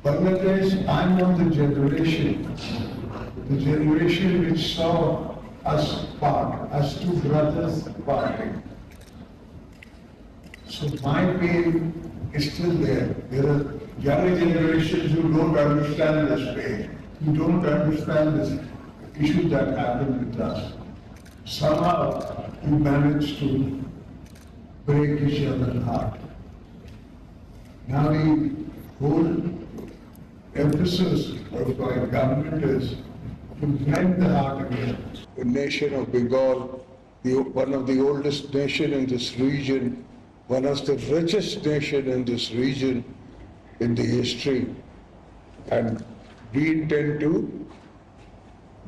Bangladesh, I'm of the generation which saw us part, us two brothers parting. So my pain is still there. There are younger generations who don't understand this pain, who don't understand this issue that happened with us. Somehow we managed to break each other's heart. Now the whole emphasis of our government is to mend the heart again. The nation of Bengal, one of the oldest nations in this region, one of the richest nations in this region in the history, and we intend to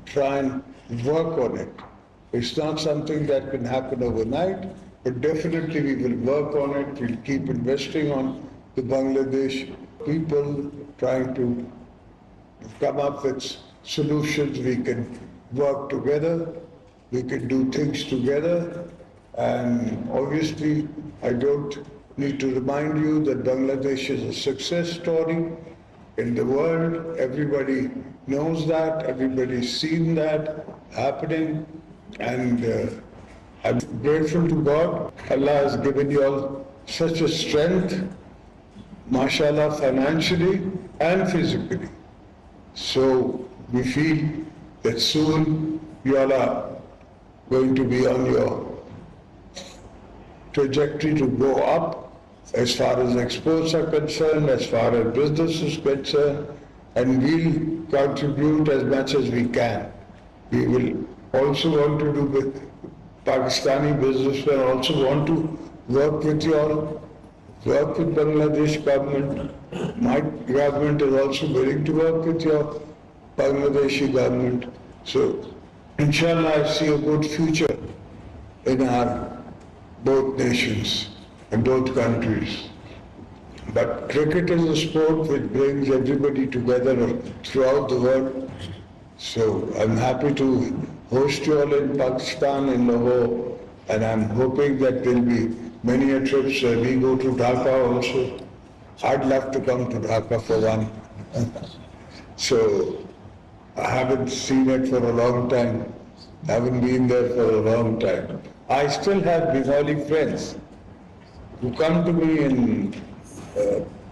try and work on it. It's not something that can happen overnight, but definitely we will work on it. We'll keep investing on the Bangladesh people, trying to come up with solutions. We can work together, we can do things together, and obviously I don't need to remind you that Bangladesh is a success story in the world. Everybody knows that, everybody's seen that happening, and I'm grateful to God. Allah has given you all such a strength, mashallah, financially and physically. So we feel that soon you all are going to be on your trajectory to go up as far as exports are concerned, as far as business is concerned, and we'll contribute as much as we can. We will also want to do with Pakistani businessmen, also want to work with you all, work with Bangladesh government. My government is also willing to work with your Bangladeshi government. So, inshallah, I see a good future in our both nations and both countries. But cricket is a sport which brings everybody together throughout the world. So I'm happy to host you all in Pakistan, in Lahore, and I'm hoping that there'll be many a trips. We go to Dhaka also. I'd love to come to Dhaka for one. So I haven't seen it for a long time. I haven't been there for a long time. I still have Bengali friends who come to me in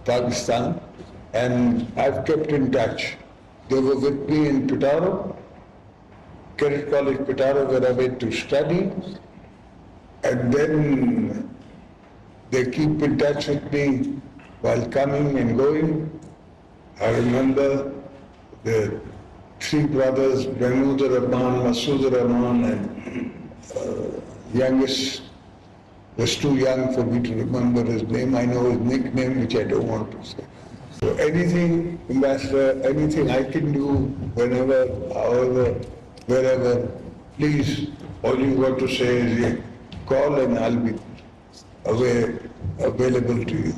Pakistan, and I've kept in touch. They were with me in Pitaro, Cadet College Pitaro, where I went to study, and then they keep in touch with me while coming and going. I remember the three brothers, Mahmood Rahman, Masood Rahman, and youngest was too young for me to remember his name. I know his nickname, which I don't want to say. So anything, Ambassador, anything I can do, whenever, however, wherever, please, all you got to say is call and I'll be available to you.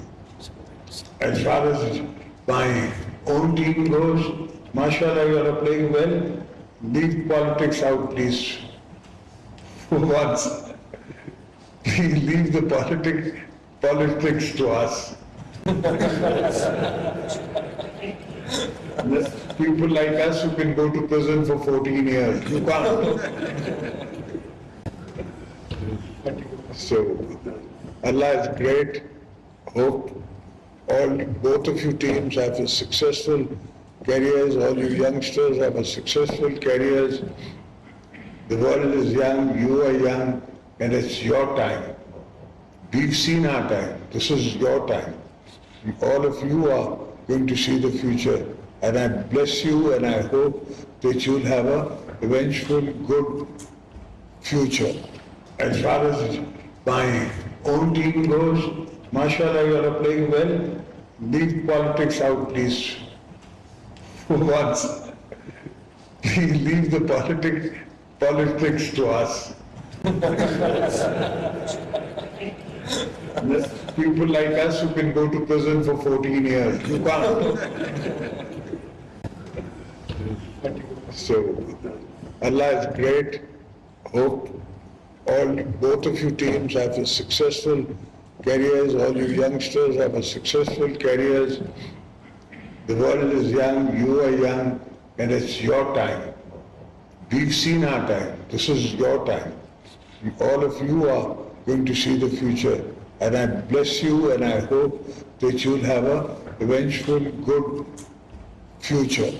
As far as my own team goes, mashallah, you are playing well. Leave politics out, please. For once. Please leave the politics to us. People like us who can go to prison for 14 years. You can't. So, Allah is great. Hope both of you teams have a successful careers, all you youngsters have a successful careers. The world is young, you are young, and it's your time. We've seen our time. This is your time. All of you are going to see the future. And I bless you, and I hope that you'll have a eventual good future. As far as my own team goes, mashallah, you are playing well. Leave politics out, please. For once. Please leave the politics to us. People like us who can go to prison for 14 years. You can't. So, Allah is great. Hope both of you teams have a successful careers, all you youngsters have a successful careers. The world is young, you are young, and it's your time. We've seen our time. This is your time. All of you are going to see the future. And I bless you and I hope that you'll have a vengeful, good future.